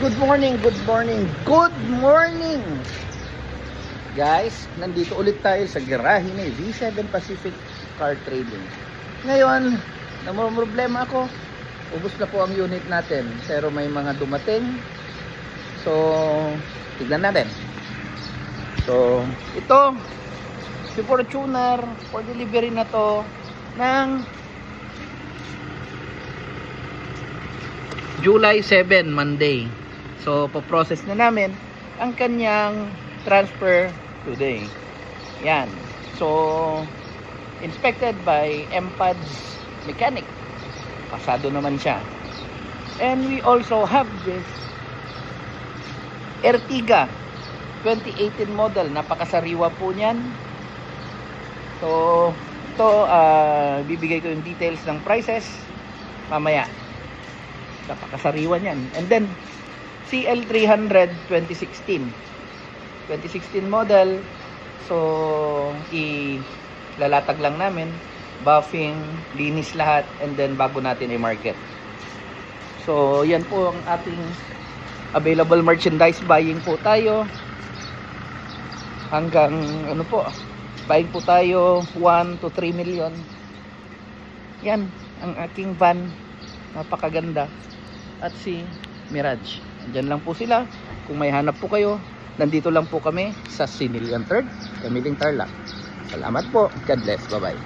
good morning, good morning, good morning! Guys, nandito ulit tayo sa garahe ni V7 Pacific Car Trading. Ngayon, namumroblema ako. Ubus na po ang unit natin, pero may mga dumating. So, tignan natin. So, ito, si Fortuner, for delivery na to ng July 7, Monday. So, po-process na namin ang kanyang transfer today. Yan. So, inspected by MPADS mechanic. Pasado naman siya. And we also have this Ertiga 2018 model. Napakasariwa po niyan. So, ito, bibigay ko yung details ng prices mamaya. Napakasariwa niyan. And then CL300 2016 model. So ilalatag lang namin, buffing, linis lahat, and then bago natin i-market. So yan po ang ating available merchandise. Buying po tayo hanggang buying po tayo 1 to 3 million. Yan ang aking van, napakaganda. At si Mirage, andyan lang po sila. Kung may hanap po kayo, nandito lang po kami sa Sinilian 3rd, Camiling Tarlac. Salamat po. God bless. Bye bye.